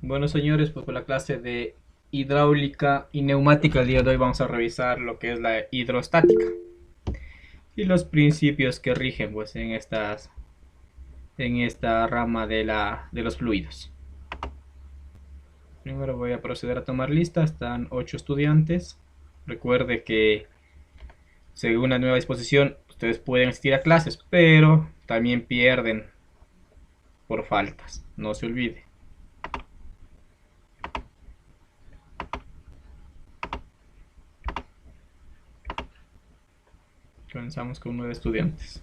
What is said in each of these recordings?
Bueno, señores, pues por la clase de hidráulica y neumática el día de hoy vamos a revisar lo que es la hidrostática y los principios que rigen pues en esta rama de los fluidos. Primero voy a proceder a tomar lista, están 8 estudiantes. Recuerde que según la nueva disposición ustedes pueden asistir a clases, pero también pierden por faltas, no se olvide. Comenzamos con 9 estudiantes.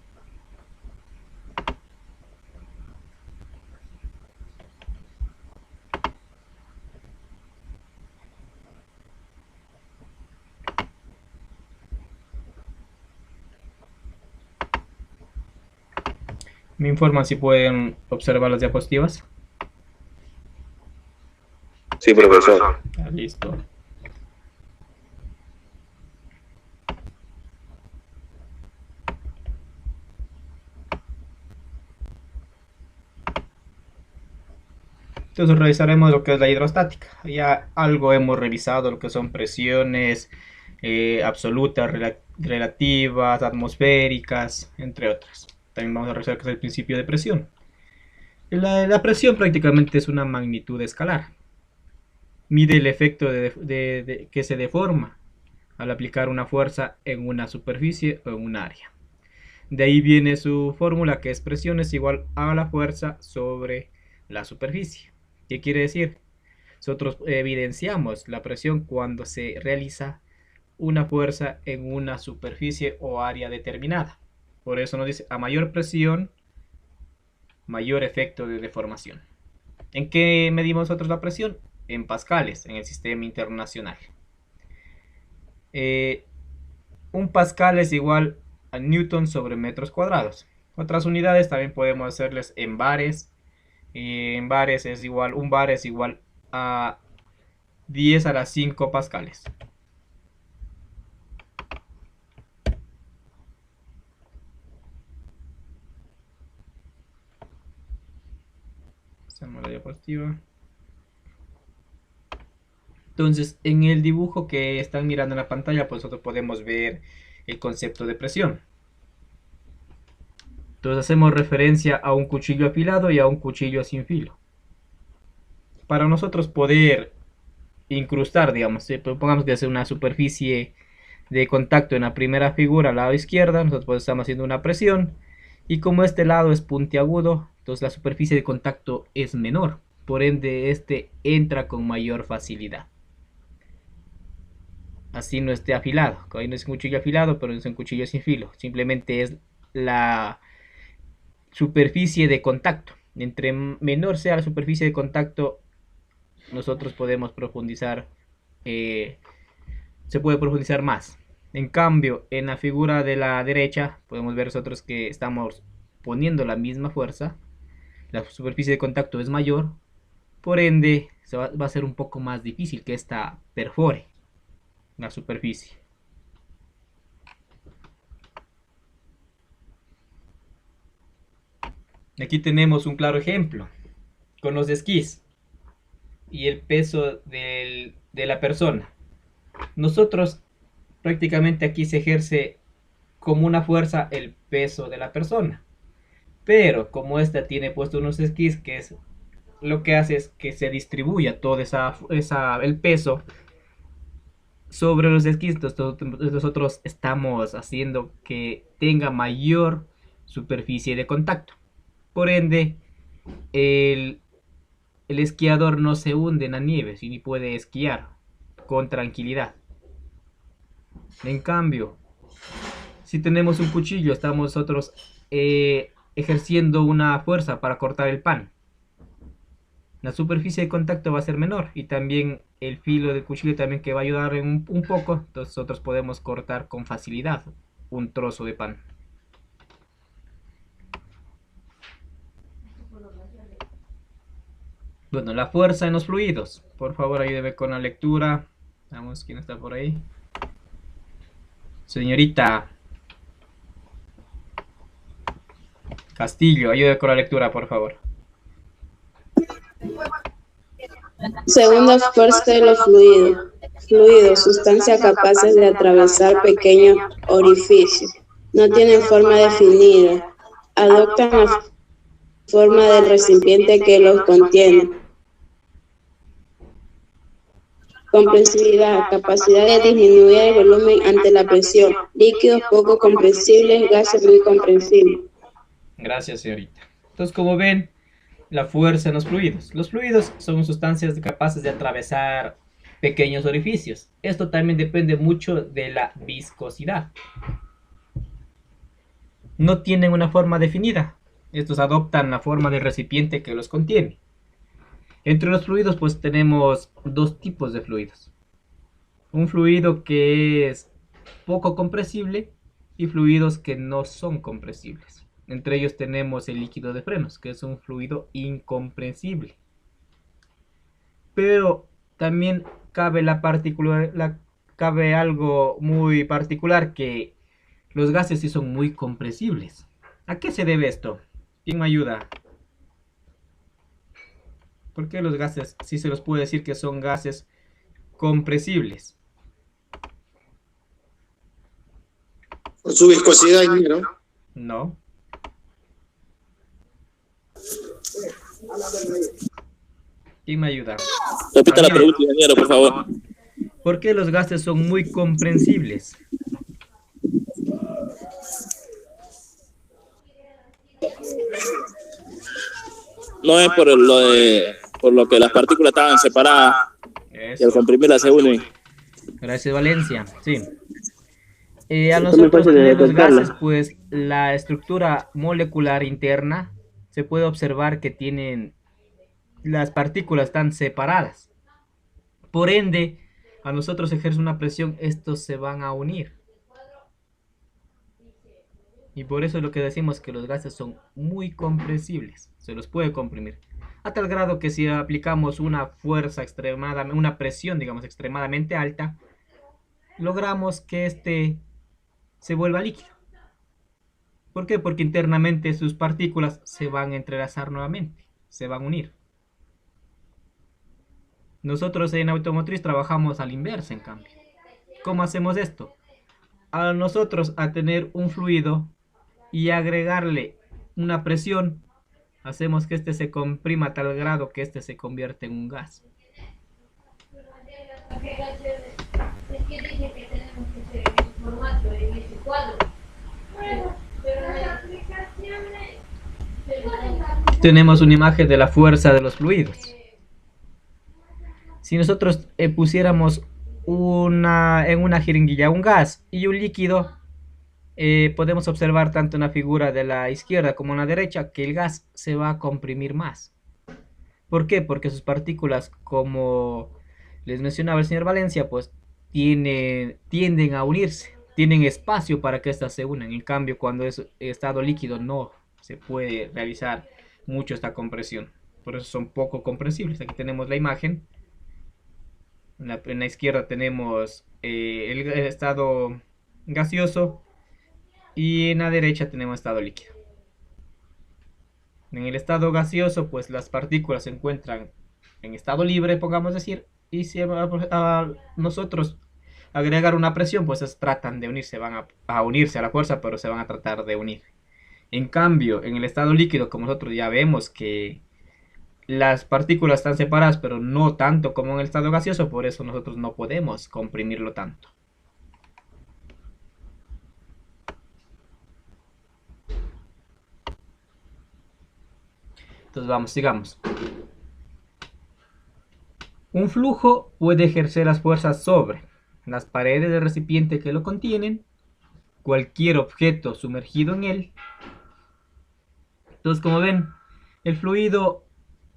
Me informan si pueden observar las diapositivas. Sí, profesor. Listo. Entonces revisaremos lo que es la hidrostática. Ya algo hemos revisado, lo que son presiones absolutas, relativas, atmosféricas, entre otras. También vamos a revisar qué es el principio de presión. La presión prácticamente es una magnitud escalar. Mide el efecto que se deforma al aplicar una fuerza en una superficie o en un área. De ahí viene su fórmula, que es presión es igual a la fuerza sobre la superficie. ¿Qué quiere decir? Nosotros evidenciamos la presión cuando se realiza una fuerza en una superficie o área determinada. Por eso nos dice, a mayor presión, mayor efecto de deformación. ¿En qué medimos nosotros la presión? En pascales, en el sistema internacional. Un pascal es igual a newton sobre metros cuadrados. Otras unidades también podemos hacerles en bares. En bares es igual, un bar es igual a 10 a la 5 pascales. Hacemos la diapositiva. Entonces, en el dibujo que están mirando en la pantalla, pues nosotros podemos ver el concepto de presión. Entonces hacemos referencia a un cuchillo afilado y a un cuchillo sin filo. Para nosotros poder incrustar, digamos, pongamos que es una superficie de contacto en la primera figura al lado izquierda, nosotros pues estamos haciendo una presión y como este lado es puntiagudo, entonces la superficie de contacto es menor, por ende este entra con mayor facilidad. Así no esté afilado, ahí no es un cuchillo afilado, pero no es un cuchillo sin filo, simplemente es la superficie de contacto. Entre menor sea la superficie de contacto, nosotros podemos profundizar, se puede profundizar más. En cambio, en la figura de la derecha, podemos ver nosotros que estamos poniendo la misma fuerza, la superficie de contacto es mayor, por ende va a ser un poco más difícil que esta perfore la superficie. Aquí tenemos un claro ejemplo con los esquís y el peso de la persona. Nosotros prácticamente aquí se ejerce como una fuerza el peso de la persona, pero como esta tiene puesto unos esquís, que es lo que hace es que se distribuya todo el peso sobre los esquís. Nosotros estamos haciendo que tenga mayor superficie de contacto, por ende el, el esquiador no se hunde en la nieve, sino puede esquiar con tranquilidad. En cambio, si tenemos un cuchillo, estamos nosotros ejerciendo una fuerza para cortar el pan. La superficie de contacto va a ser menor y también el filo del cuchillo también que va a ayudar en un poco. Entonces nosotros podemos cortar con facilidad un trozo de pan. Bueno, la fuerza en los fluidos. Por favor, ayúdeme con la lectura. Vamos, ¿quién está por ahí? Señorita Castillo, ayúdeme con la lectura, por favor. Segunda fuerza de los fluidos. Fluidos, sustancias capaces de atravesar pequeños orificios. No tienen forma definida. Adoptan la forma del recipiente que los contiene. Comprensibilidad, capacidad de disminuir el volumen ante la presión. Líquidos poco comprensibles, gases muy comprensibles. Gracias, señorita. Entonces, como ven, la fuerza en los fluidos. Los fluidos son sustancias capaces de atravesar pequeños orificios. Esto también depende mucho de la viscosidad. No tienen una forma definida. Estos adoptan la forma del recipiente que los contiene. Entre los fluidos pues tenemos dos tipos de fluidos. Un fluido que es poco compresible y fluidos que no son compresibles. Entre ellos tenemos el líquido de frenos, que es un fluido incompresible. Pero también cabe cabe algo muy particular, que los gases sí son muy compresibles. ¿A qué se debe esto? ¿Quién me ayuda? ¿Por qué los gases sí se los puede decir que son gases compresibles? Por su viscosidad, ingeniero. No. ¿Quién me ayuda? Repita la pregunta, ingeniero, por favor. ¿Por qué los gases son muy comprensibles? No es por lo que las partículas estaban separadas y al comprimirlas se unen. Gracias, Valencia. Sí. A nosotros de los gases, pues la estructura molecular interna se puede observar que tienen las partículas están separadas. Por ende, a nosotros ejerce una presión, estos se van a unir. Y por eso es lo que decimos que los gases son muy compresibles. Se los puede comprimir. A tal grado que si aplicamos una fuerza una presión, digamos, extremadamente alta, logramos que este se vuelva líquido. ¿Por qué? Porque internamente sus partículas se van a entrelazar nuevamente, se van a unir. Nosotros en automotriz trabajamos a la inversa, en cambio. ¿Cómo hacemos esto? A nosotros, a tener un fluido y agregarle una presión, hacemos que este se comprima a tal grado que este se convierte en un gas. Tenemos una imagen de la fuerza de los fluidos. Si nosotros pusiéramos en una jeringuilla un gas y un líquido, podemos observar tanto en la figura de la izquierda como en la derecha que el gas se va a comprimir más. ¿Por qué? Porque sus partículas, como les mencionaba el señor Valencia, pues tienden a unirse, tienen espacio para que éstas se unan. En cambio, cuando es estado líquido no se puede realizar mucho esta compresión. Por eso son poco compresibles. Aquí tenemos la imagen. En la izquierda tenemos el estado gaseoso y en la derecha tenemos estado líquido. En el estado gaseoso, pues las partículas se encuentran en estado libre, pongamos decir, y si a nosotros agregar una presión, pues tratan de unirse, van a unirse a la fuerza, pero se van a tratar de unir. En cambio, en el estado líquido, como nosotros ya vemos que las partículas están separadas, pero no tanto como en el estado gaseoso, por eso nosotros no podemos comprimirlo tanto. Entonces vamos, sigamos. Un flujo puede ejercer las fuerzas sobre las paredes del recipiente que lo contienen, cualquier objeto sumergido en él. Entonces, como ven, el fluido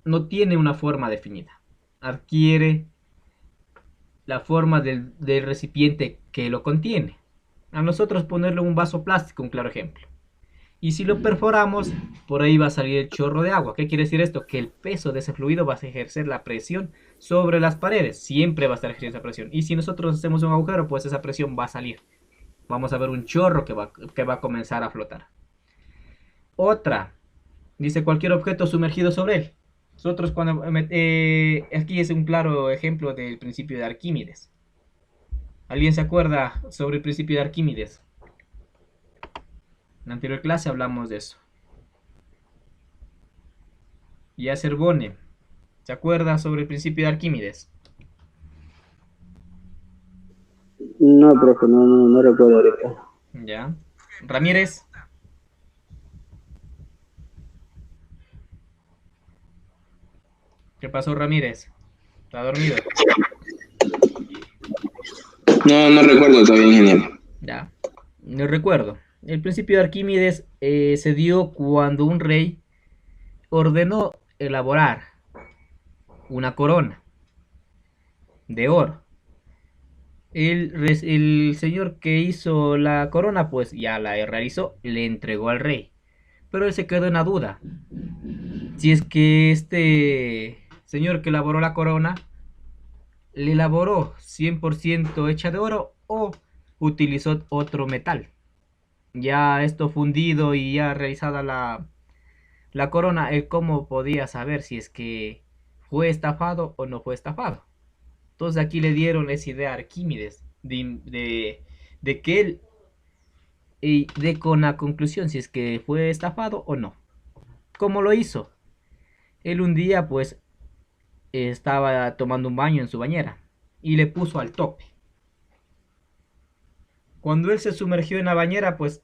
no tiene una forma definida. Adquiere la forma del recipiente que lo contiene. A nosotros ponerlo en un vaso plástico, un claro ejemplo. Y si lo perforamos, por ahí va a salir el chorro de agua. ¿Qué quiere decir esto? Que el peso de ese fluido va a ejercer la presión sobre las paredes. Siempre va a estar ejerciendo esa presión. Y si nosotros hacemos un agujero, pues esa presión va a salir. Vamos a ver un chorro que va a comenzar a flotar. Otra, dice cualquier objeto sumergido sobre él. Nosotros cuando... aquí es un claro ejemplo del principio de Arquímedes. ¿Alguien se acuerda sobre el principio de Arquímedes? En la anterior clase hablamos de eso. Y a Cerbone, ¿se acuerda sobre el principio de Arquímedes? No, profe, no recuerdo ahorita. Ya. Ramírez. ¿Qué pasó, Ramírez? ¿Está dormido? No recuerdo todavía, ingeniero. Ya. No recuerdo. El principio de Arquímedes se dio cuando un rey ordenó elaborar una corona de oro. El señor que hizo la corona, pues ya la realizó, le entregó al rey. Pero él se quedó en la duda. Si es que este señor que elaboró la corona, le elaboró 100% hecha de oro o utilizó otro metal. Ya esto fundido y ya realizada la corona, él cómo podía saber si es que fue estafado o no fue estafado. Entonces aquí le dieron esa idea a Arquímedes de que él dé con la conclusión si es que fue estafado o no. ¿Cómo lo hizo? Él un día pues estaba tomando un baño en su bañera y le puso al tope. Cuando él se sumergió en la bañera, pues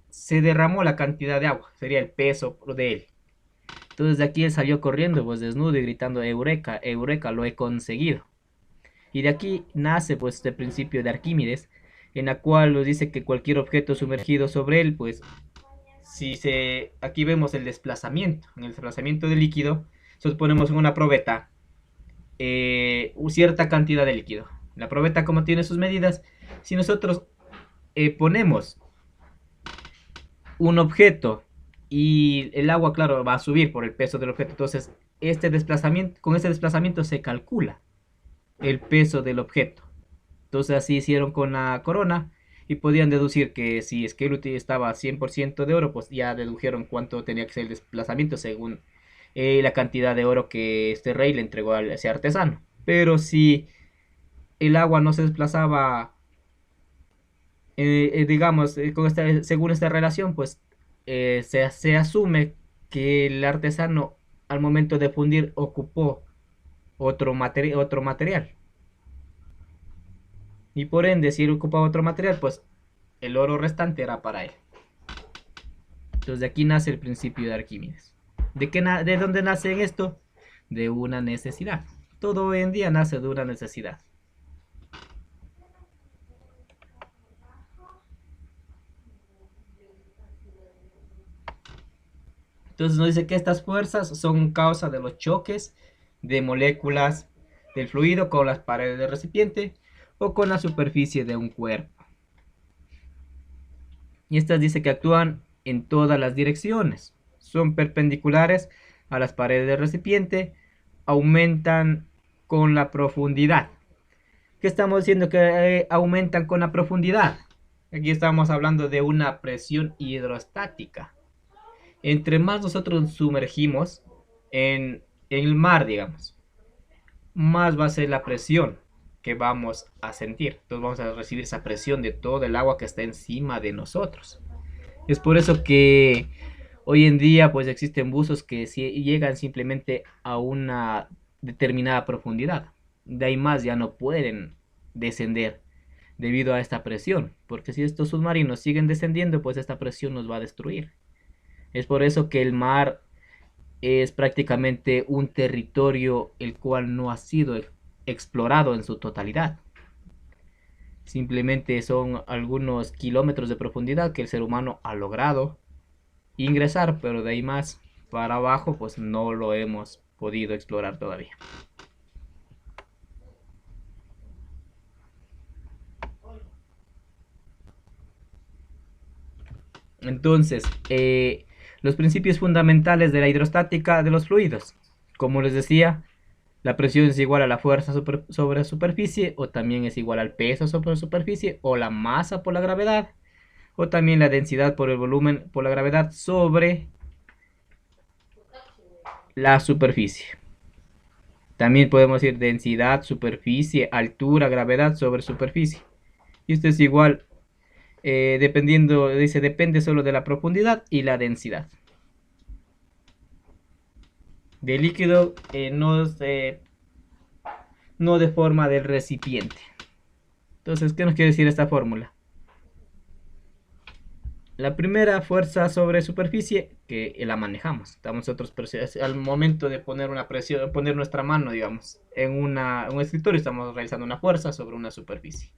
se derramó la cantidad de agua, sería el peso de él. Entonces de aquí él salió corriendo pues desnudo y gritando: Eureka, Eureka, lo he conseguido. Y de aquí nace pues este principio de Arquímedes, en la cual nos dice que cualquier objeto sumergido sobre él, pues aquí vemos el desplazamiento. En el desplazamiento del líquido, nosotros ponemos en una probeta cierta cantidad de líquido. La probeta, como tiene sus medidas, si nosotros ponemos un objeto y el agua, claro, va a subir por el peso del objeto, entonces con este desplazamiento se calcula el peso del objeto. Entonces así hicieron con la corona y podían deducir que si es que el estaba 100% de oro, pues ya dedujeron cuánto tenía que ser el desplazamiento según la cantidad de oro que este rey le entregó a ese artesano. Pero si el agua no se desplazaba, digamos, según esta relación, pues se asume que el artesano al momento de fundir ocupó otro material. Y por ende, si él ocupaba otro material, pues el oro restante era para él. Entonces de aquí nace el principio de Arquímedes. ¿De dónde nace esto? De una necesidad. Todo hoy en día nace de una necesidad. Entonces nos dice que estas fuerzas son causa de los choques de moléculas del fluido con las paredes del recipiente o con la superficie de un cuerpo. Y estas dice que actúan en todas las direcciones. Son perpendiculares a las paredes del recipiente, aumentan con la profundidad. ¿Qué estamos diciendo que aumentan con la profundidad? Aquí estamos hablando de una presión hidrostática. Entre más nosotros nos sumergimos en el mar, digamos, más va a ser la presión que vamos a sentir. Entonces vamos a recibir esa presión de todo el agua que está encima de nosotros. Es por eso que hoy en día pues existen buzos que llegan simplemente a una determinada profundidad. De ahí más ya no pueden descender debido a esta presión. Porque si estos submarinos siguen descendiendo, pues esta presión nos va a destruir. Es por eso que el mar es prácticamente un territorio el cual no ha sido explorado en su totalidad. Simplemente son algunos kilómetros de profundidad que el ser humano ha logrado ingresar, pero de ahí más para abajo pues no lo hemos podido explorar todavía. Entonces, los principios fundamentales de la hidrostática de los fluidos. Como les decía, la presión es igual a la fuerza sobre superficie, o también es igual al peso sobre superficie, o la masa por la gravedad, o también la densidad por el volumen por la gravedad sobre la superficie. También podemos decir densidad, superficie, altura, gravedad sobre superficie. Y esto es igual, dependiendo, dice, depende solo de la profundidad y la densidad del líquido, no de forma del recipiente. Entonces, ¿qué nos quiere decir esta fórmula? La primera, fuerza sobre superficie, que la manejamos. Estamos nosotros al momento de poner una presión, poner nuestra mano, digamos, en un escritorio, estamos realizando una fuerza sobre una superficie.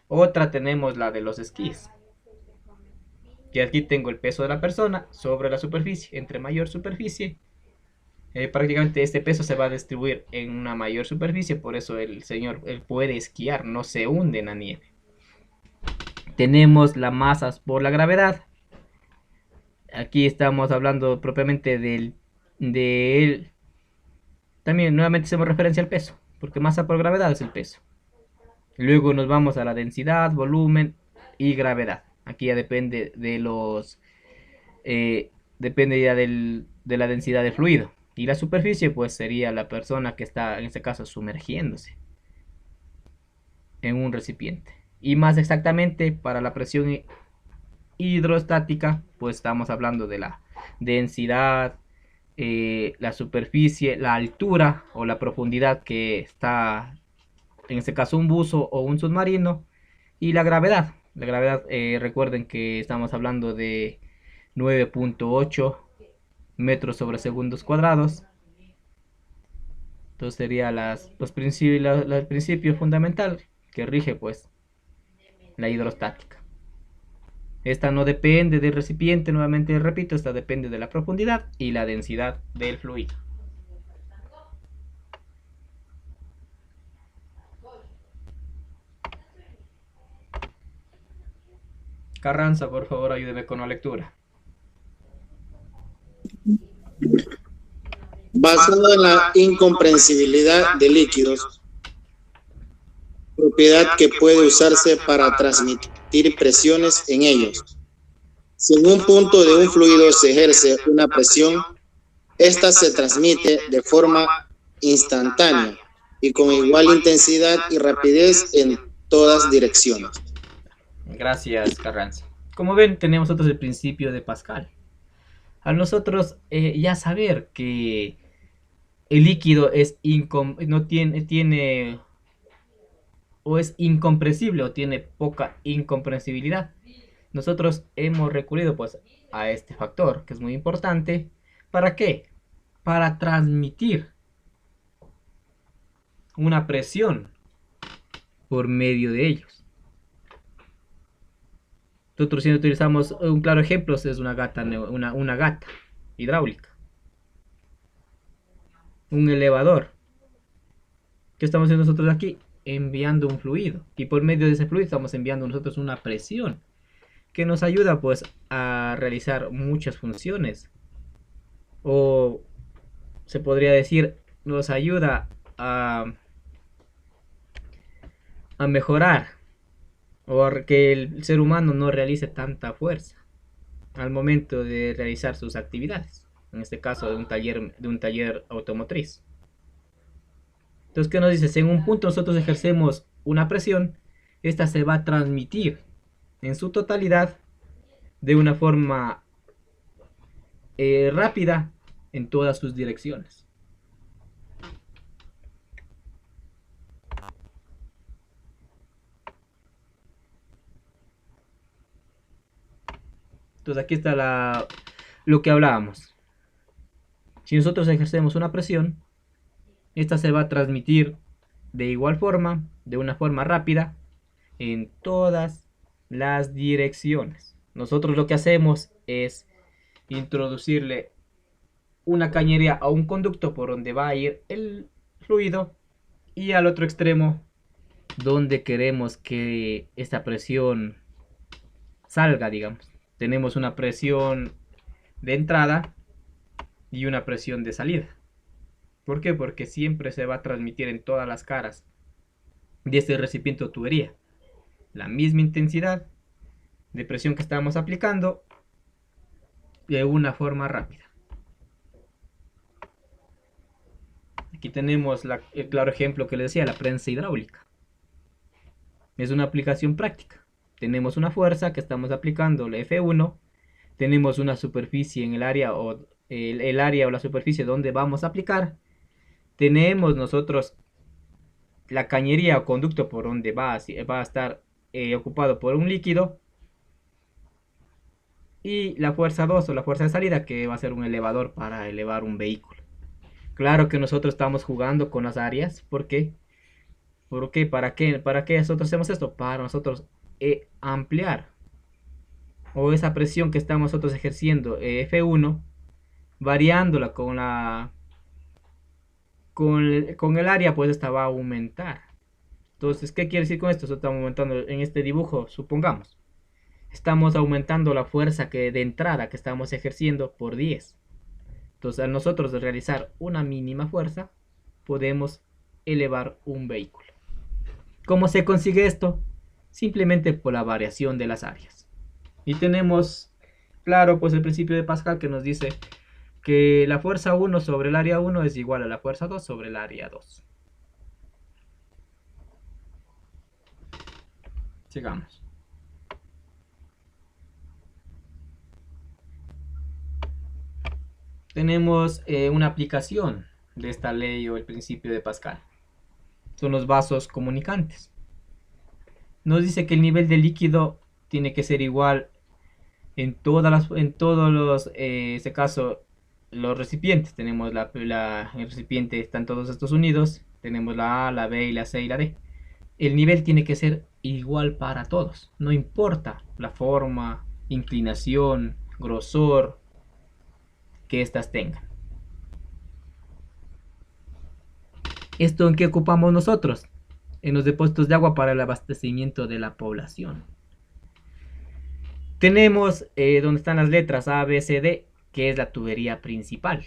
Otra tenemos la de los esquís. Y aquí tengo el peso de la persona sobre la superficie. Entre mayor superficie, prácticamente este peso se va a distribuir en una mayor superficie. Por eso el señor puede esquiar, no se hunde en la nieve. Tenemos la masa por la gravedad. Aquí estamos hablando propiamente del también nuevamente hacemos referencia al peso, porque masa por gravedad es el peso. Luego nos vamos a la densidad, volumen y gravedad. Aquí ya depende de los depende ya de la densidad del fluido. Y la superficie pues sería la persona que está en este caso sumergiéndose en un recipiente. Y más exactamente para la presión hidrostática pues estamos hablando de la densidad, la superficie, la altura o la profundidad que está en este caso un buzo o un submarino, y la gravedad. La gravedad, recuerden que estamos hablando de 9.8 metros sobre segundos cuadrados. Entonces sería el principio fundamental que rige pues la hidrostática. Esta no depende del recipiente, nuevamente repito, esta depende de la profundidad y la densidad del fluido. Carranza, por favor, ayúdeme con la lectura. Basado en la incomprensibilidad de líquidos, propiedad que puede usarse para transmitir presiones en ellos. Si en un punto de un fluido se ejerce una presión, esta se transmite de forma instantánea y con igual intensidad y rapidez en todas direcciones. Gracias, Carranza. Como ven, tenemos nosotros el principio de Pascal. Al nosotros ya saber que el líquido es no tiene o es incompresible o tiene poca incomprensibilidad, nosotros hemos recurrido pues a este factor que es muy importante. ¿Para qué? Para transmitir una presión por medio de ellos. Nosotros si utilizamos un claro ejemplo es una gata hidráulica, un elevador. ¿Qué estamos haciendo nosotros aquí? Enviando un fluido, y por medio de ese fluido estamos enviando nosotros una presión que nos ayuda pues a realizar muchas funciones, o se podría decir nos ayuda a mejorar, o que el ser humano no realice tanta fuerza al momento de realizar sus actividades, en este caso de un taller automotriz. Entonces, ¿qué nos dice? Si en un punto nosotros ejercemos una presión, esta se va a transmitir en su totalidad de una forma rápida en todas sus direcciones. Entonces aquí está lo que hablábamos. Si nosotros ejercemos una presión, esta se va a transmitir de igual forma, de una forma rápida, en todas las direcciones. Nosotros lo que hacemos es introducirle una cañería a un conducto por donde va a ir el fluido, y al otro extremo donde queremos que esta presión salga, digamos. Tenemos una presión de entrada y una presión de salida. ¿Por qué? Porque siempre se va a transmitir en todas las caras de este recipiente o tubería la misma intensidad de presión que estamos aplicando de una forma rápida. Aquí tenemos el claro ejemplo que les decía, la prensa hidráulica. Es una aplicación práctica. Tenemos una fuerza que estamos aplicando, la F1. Tenemos una superficie en el área o el área o la superficie donde vamos a aplicar. Tenemos nosotros la cañería o conducto por donde va a estar ocupado por un líquido. Y la fuerza 2 o la fuerza de salida, que va a ser un elevador para elevar un vehículo. Claro que nosotros estamos jugando con las áreas. ¿Por qué? ¿Por qué? ¿Para qué? ¿Para qué nosotros hacemos esto? Para nosotros ampliar. O esa presión que estamos nosotros ejerciendo, F1, variándola con el área, pues esta va a aumentar. Entonces, ¿qué quiere decir con esto? Estamos aumentando en este dibujo, supongamos. Estamos aumentando la fuerza de entrada que estamos ejerciendo por 10. Entonces, al nosotros realizar una mínima fuerza, podemos elevar un vehículo. ¿Cómo se consigue esto? Simplemente por la variación de las áreas. Y tenemos, claro, pues el principio de Pascal que nos dice que la fuerza 1 sobre el área 1 es igual a la fuerza 2 sobre el área 2. Sigamos. Tenemos una aplicación de esta ley o el principio de Pascal. Son los vasos comunicantes. Nos dice que el nivel de líquido tiene que ser igual en todos los, este caso, los recipientes. Tenemos el recipiente, están todos estos unidos. Tenemos la A, la B y la C y la D. El nivel tiene que ser igual para todos. No importa la forma, inclinación, grosor que éstas tengan. ¿Esto en qué ocupamos nosotros? En los depósitos de agua para el abastecimiento de la población. Tenemos donde están las letras A, B, C, D, que es la tubería principal.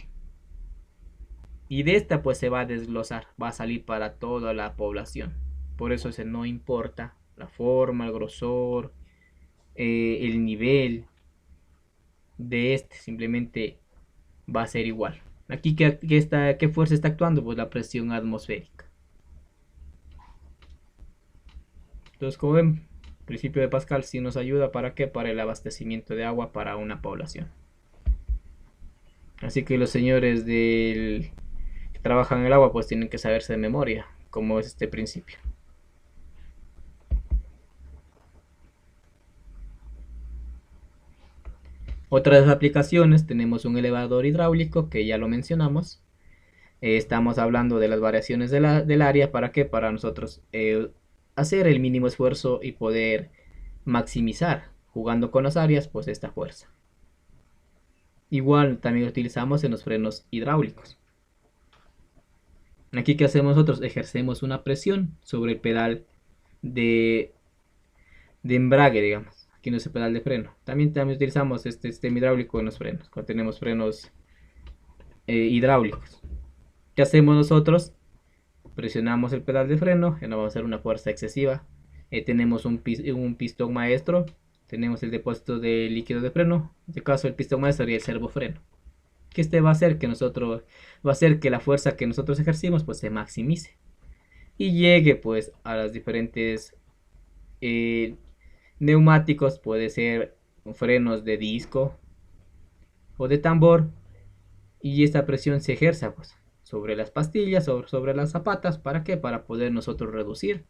Y de esta pues se va a desglosar, va a salir para toda la población. Por eso no importa la forma, el grosor, el nivel de este, simplemente va a ser igual. Aquí, ¿qué fuerza está actuando? Pues la presión atmosférica. Entonces, como ven, el principio de Pascal sí nos ayuda. ¿Para qué? Para el abastecimiento de agua para una población. Así que los señores que trabajan en el agua pues tienen que saberse de memoria cómo es este principio. Otras aplicaciones, tenemos un elevador hidráulico que ya lo mencionamos. Estamos hablando de las variaciones del área. ¿Para qué? Para nosotros hacer el mínimo esfuerzo y poder maximizar, jugando con las áreas, pues esta fuerza. Igual también lo utilizamos en los frenos hidráulicos. Aquí, ¿qué hacemos nosotros? Ejercemos una presión sobre el pedal de embrague, digamos. Aquí no es el pedal de freno. También utilizamos este sistema hidráulico en los frenos, cuando tenemos frenos hidráulicos. ¿Qué hacemos nosotros? Presionamos el pedal de freno, ya no vamos a hacer una fuerza excesiva. Tenemos un pistón maestro, tenemos el depósito de líquido de freno. En este caso el pistón maestro y el servofreno. Que este va a hacer que la fuerza que nosotros ejercimos pues se maximice y llegue pues a las diferentes neumáticos. Puede ser frenos de disco o de tambor, y esta presión se ejerza pues sobre las pastillas, sobre las zapatas. ¿Para qué? Para poder nosotros reducir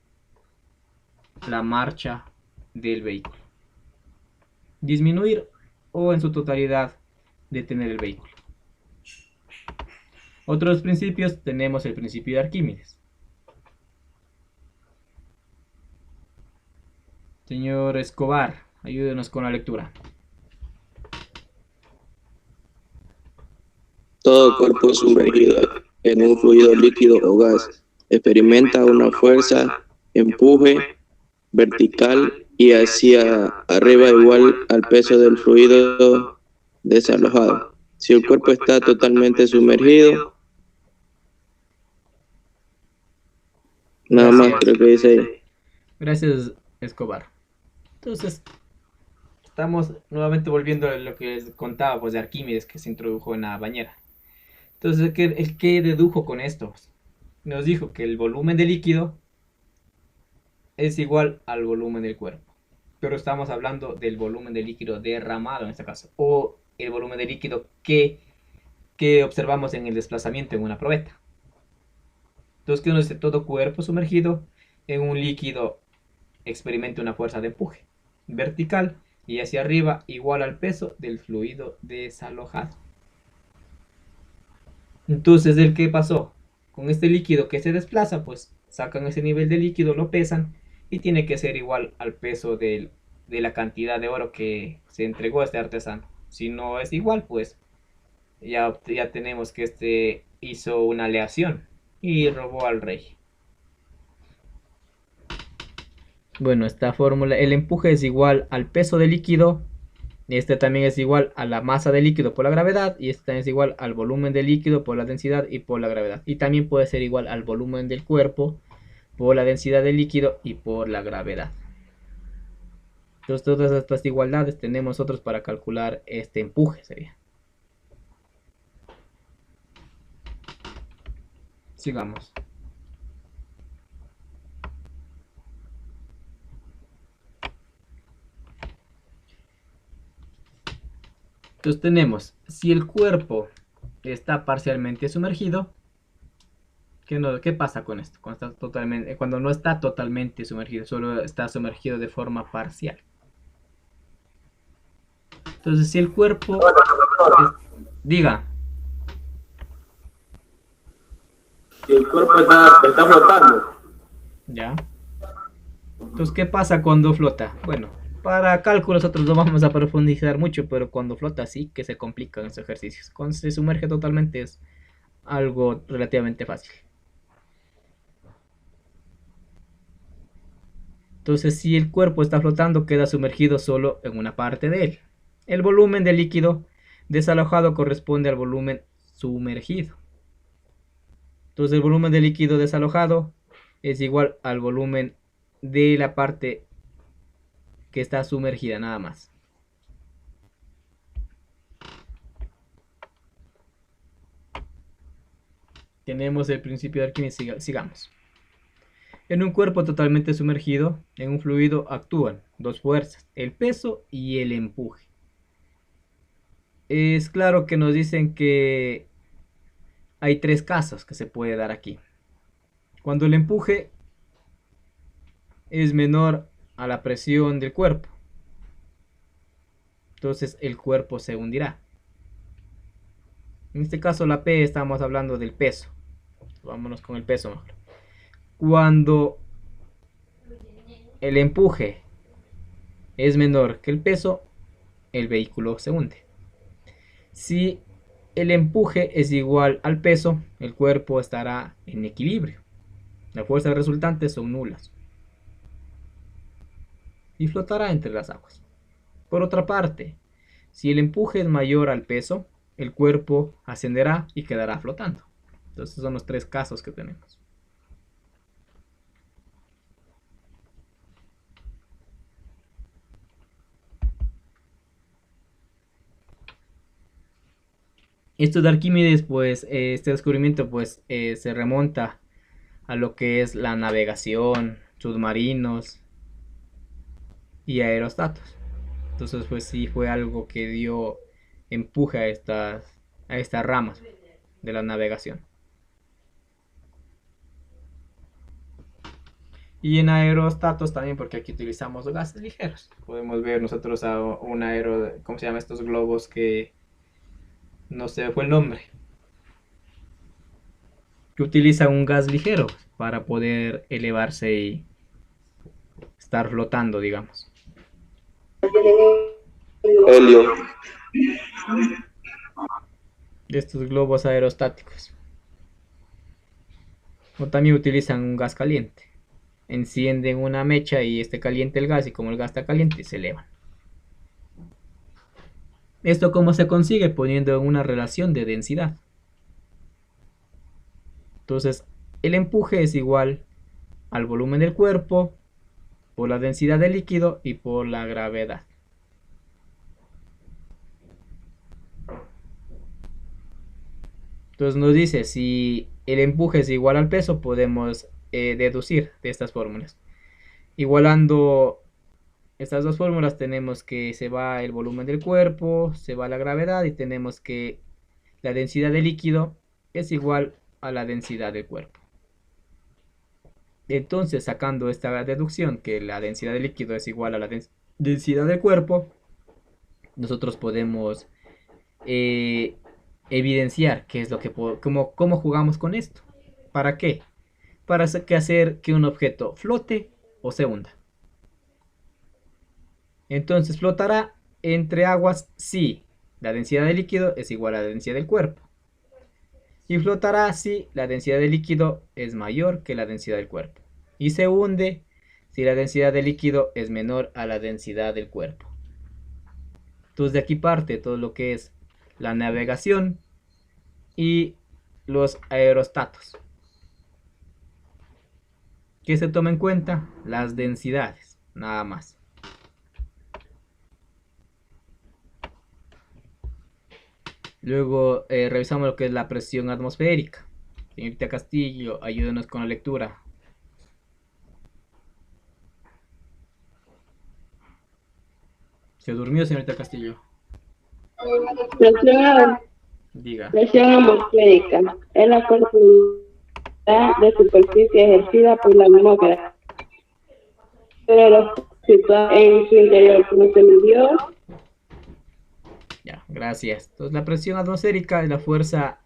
la marcha del vehículo, disminuir o en su totalidad detener el vehículo. Otros principios, tenemos el principio de Arquímedes. Señor Escobar, ayúdenos con la lectura. Todo cuerpo sumergido en un fluido líquido o gas experimenta una fuerza, empuje vertical y hacia arriba igual al peso del fluido desalojado. Si el cuerpo está totalmente sumergido, nada más creo que dice ahí. Gracias, Escobar. Entonces, estamos nuevamente volviendo a lo que les contaba pues de Arquímedes, que se introdujo en la bañera. Entonces, ¿el qué dedujo con esto? nos dijo que el volumen del líquido es igual al volumen del cuerpo. Pero estamos hablando del volumen del líquido derramado en este caso, o el volumen de líquido que observamos en el desplazamiento en una probeta. Entonces, que nos dice todo cuerpo sumergido en un líquido experimente una fuerza de empuje vertical y hacia arriba igual al peso del fluido desalojado. Entonces, ¿el qué pasó? Con este líquido que se desplaza, pues sacan ese nivel de líquido, lo pesan y tiene que ser igual al peso de la cantidad de oro que se entregó a este artesano. Si no es igual, pues ya tenemos que este hizo una aleación y robó al rey. Bueno, esta fórmula, el empuje es igual al peso del líquido. Este también es igual a la masa del líquido por la gravedad. Y este también es igual al volumen del líquido por la densidad y por la gravedad. Y también puede ser igual al volumen del cuerpo por la densidad del líquido y por la gravedad. Entonces todas estas igualdades tenemos nosotros para calcular este empuje sería. Sigamos. Entonces tenemos, si el cuerpo está parcialmente sumergido, ¿qué pasa con esto? Cuando no está totalmente sumergido, solo está sumergido de forma parcial. Entonces, si el cuerpo... diga. Si el cuerpo está flotando. Ya. Entonces, ¿qué pasa cuando flota? Bueno, para cálculos nosotros no vamos a profundizar mucho, pero cuando flota sí que se complican los ejercicios. Cuando se sumerge totalmente es algo relativamente fácil. Entonces, si el cuerpo está flotando, queda sumergido solo en una parte de él. El volumen del líquido desalojado corresponde al volumen sumergido. Entonces, el volumen del líquido desalojado es igual al volumen de la parte que está sumergida, nada más. Tenemos el principio de Arquímedes, sigamos. En un cuerpo totalmente sumergido, en un fluido actúan dos fuerzas, el peso y el empuje. Es claro que nos dicen que hay tres casos que se puede dar aquí. Cuando el empuje es menor a la presión del cuerpo, entonces el cuerpo se hundirá. En este caso la P estamos hablando del peso. Vámonos con el peso mejor. Cuando el empuje es menor que el peso, el vehículo se hunde. Si el empuje es igual al peso, el cuerpo estará en equilibrio. Las fuerzas resultantes son nulas y flotará entre las aguas. Por otra parte, si el empuje es mayor al peso, el cuerpo ascenderá y quedará flotando. Entonces son los tres casos que tenemos. Esto de Arquímedes, pues este descubrimiento pues se remonta a lo que es la navegación, submarinos y aerostatos. Entonces pues sí fue algo que dio empuje a estas ramas de la navegación. Y en aerostatos también, porque aquí utilizamos gases ligeros. Podemos ver nosotros a un ¿cómo se llama estos globos que no sé fue el nombre? Que utilizan un gas ligero para poder elevarse y estar flotando, digamos. Helio. De estos globos aerostáticos. O también utilizan un gas caliente. Encienden una mecha y caliente el gas, y como el gas está caliente se elevan. ¿Esto cómo se consigue? Poniendo una relación de densidad. Entonces, el empuje es igual al volumen del cuerpo por la densidad del líquido y por la gravedad. Entonces nos dice, si el empuje es igual al peso, podemos deducir de estas fórmulas. Igualando estas dos fórmulas tenemos que se va el volumen del cuerpo, se va la gravedad y tenemos que la densidad del líquido es igual a la densidad del cuerpo. Entonces, sacando esta deducción que la densidad del líquido es igual a la densidad del cuerpo, nosotros podemos evidenciar qué es lo que cómo jugamos con esto. ¿Para qué? Para hacer que un objeto flote o se hunda. Entonces flotará entre aguas si la densidad del líquido es igual a la densidad del cuerpo. Y flotará si la densidad del líquido es mayor que la densidad del cuerpo. Y se hunde si la densidad del líquido es menor a la densidad del cuerpo. Entonces de aquí parte todo lo que es la navegación y los aerostatos. ¿Qué se toma en cuenta? Las densidades, nada más. Luego revisamos lo que es la presión atmosférica. Señorita Castillo, ayúdenos con la lectura. ¿Se durmió, señorita Castillo? Diga. Presión atmosférica es la fuerza de superficie ejercida por la atmósfera, pero situada en su interior, como se midió. Ya, gracias. Entonces la presión atmosférica es la fuerza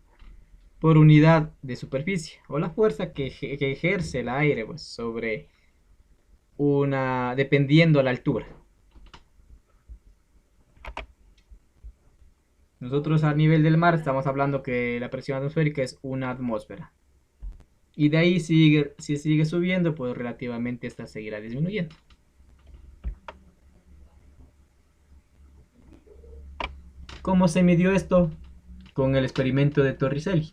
por unidad de superficie, o la fuerza que ejerce el aire pues, sobre una, dependiendo a la altura. Nosotros a nivel del mar estamos hablando que la presión atmosférica es una atmósfera. Y de ahí si sigue subiendo, pues relativamente esta seguirá disminuyendo. ¿Cómo se midió esto? Con el experimento de Torricelli.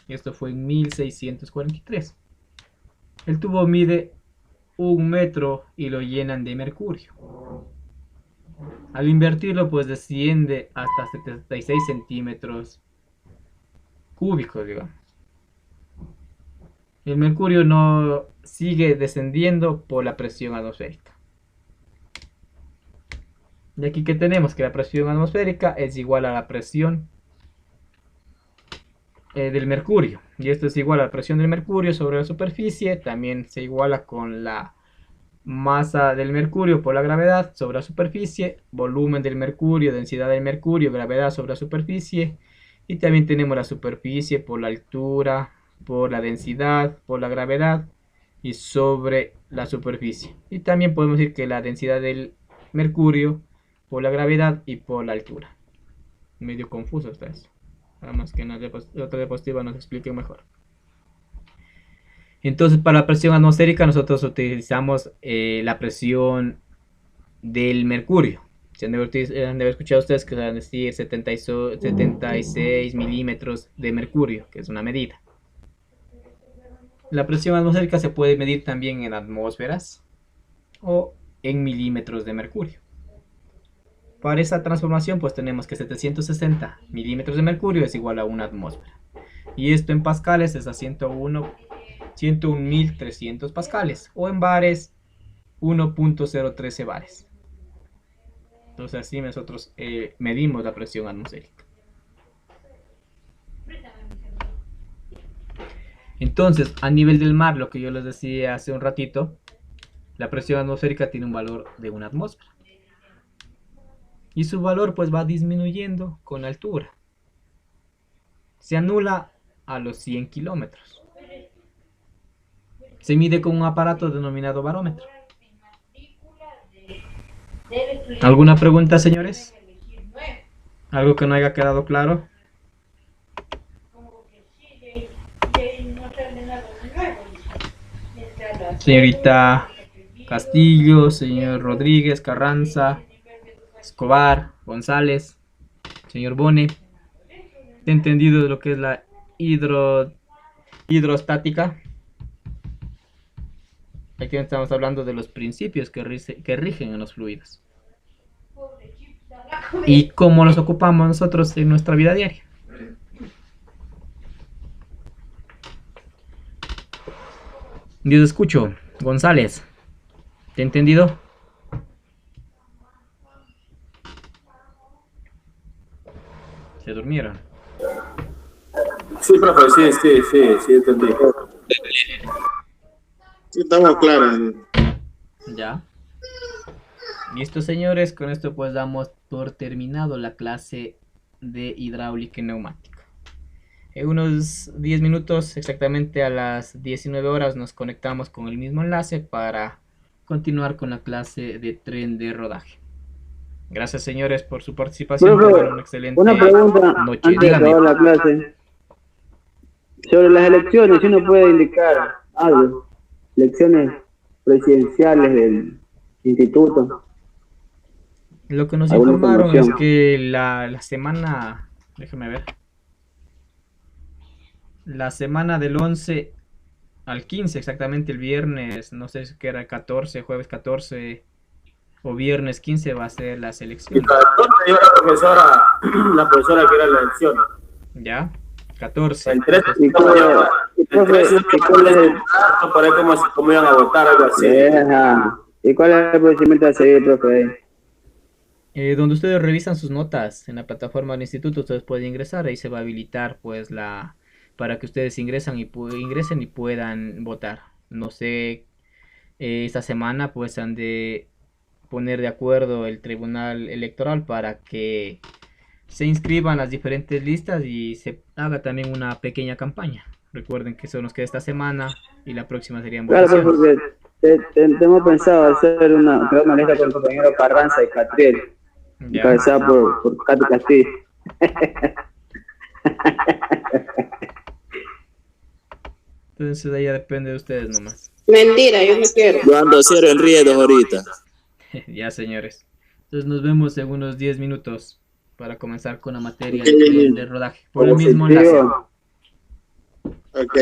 Esto fue en 1643. El tubo mide 1 metro y lo llenan de mercurio. Al invertirlo, pues desciende hasta 76 centímetros cúbicos, digamos. El mercurio no sigue descendiendo por la presión atmosférica. Y aquí que tenemos que la presión atmosférica es igual a la presión del mercurio. Y esto es igual a la presión del mercurio sobre la superficie. También se iguala con la masa del mercurio por la gravedad sobre la superficie, volumen del mercurio, densidad del mercurio, gravedad sobre la superficie, y también tenemos la superficie por la altura, por la densidad, por la gravedad y sobre la superficie. Y también podemos decir que la densidad del mercurio por la gravedad y por la altura. Medio confuso está eso. Nada más que en la otra diapositiva nos explique mejor. Entonces, para la presión atmosférica nosotros utilizamos la presión del mercurio. Se han de haber escuchado ustedes que van a decir 76 milímetros de mercurio, que es una medida. La presión atmosférica se puede medir también en atmósferas o en milímetros de mercurio. Para esa transformación pues tenemos que 760 milímetros de mercurio es igual a una atmósfera. Y esto en pascales es a 101.300 pascales, o en bares 1.013 bares. Entonces así nosotros medimos la presión atmosférica. Entonces a nivel del mar, lo que yo les decía hace un ratito, la presión atmosférica tiene un valor de una atmósfera. Y su valor pues va disminuyendo con la altura. Se anula a los 100 kilómetros. Se mide con un aparato denominado barómetro. ¿Alguna pregunta, señores? ¿Algo que no haya quedado claro? Señorita Castillo, señor Rodríguez, Carranza, Escobar, González, señor Bone. ¿He entendido de lo que es la hidrostática? Aquí estamos hablando de los principios que rigen en los fluidos. ¿Y cómo los ocupamos nosotros en nuestra vida diaria? Yo te escucho. González. ¿Te he entendido? Se durmieron. Sí, profe, sí, entendí. Sí, estamos claros. Ya. Listo, señores. Con esto pues damos por terminado la clase de hidráulica y neumática. En unos 10 minutos, exactamente a las 19 horas, nos conectamos con el mismo enlace para continuar con la clase de tren de rodaje. Gracias, señores, por su participación. Profe, Una excelente una pregunta noche. antes de Dígame. acabar la clase. Sobre las elecciones, si uno puede indicar algo. Elecciones presidenciales del instituto. Lo que nos ¿Alguna informaron es información? que la semana, déjame ver, la semana del 11 al 15, exactamente el viernes, no sé si era el 14, jueves 14 o viernes 15 va a ser las Y elecciones. para dónde dio la profesora que era la elección. ¿Ya? 14. El 13 ¿Y cuál, y profe, y cuál es para ver cómo iban a votar, algo así. ¿Y cuál es el procedimiento a seguir, profe? Donde ustedes revisan sus notas en la plataforma del instituto, ustedes pueden ingresar, ahí se va a habilitar pues para que ustedes ingresen y puedan votar. No sé, esta semana pues han de poner de acuerdo el Tribunal Electoral para que se inscriban las diferentes listas y se haga también una pequeña campaña. Recuerden que eso nos queda esta semana y la próxima serían Claro, profe, votaciones. porque tenemos pensado hacer crear una lista con el compañero Carranza y Catriel, Ya. encabezada por Katy Castillo. Entonces ahí ya depende de ustedes nomás. Mentira, yo no quiero. Yo ando cero en riesgos ahorita. Ya, señores. Entonces nos vemos en unos 10 minutos para comenzar con la materia Ok. de rodaje. Por el mismo enlace. Positivo. Ok.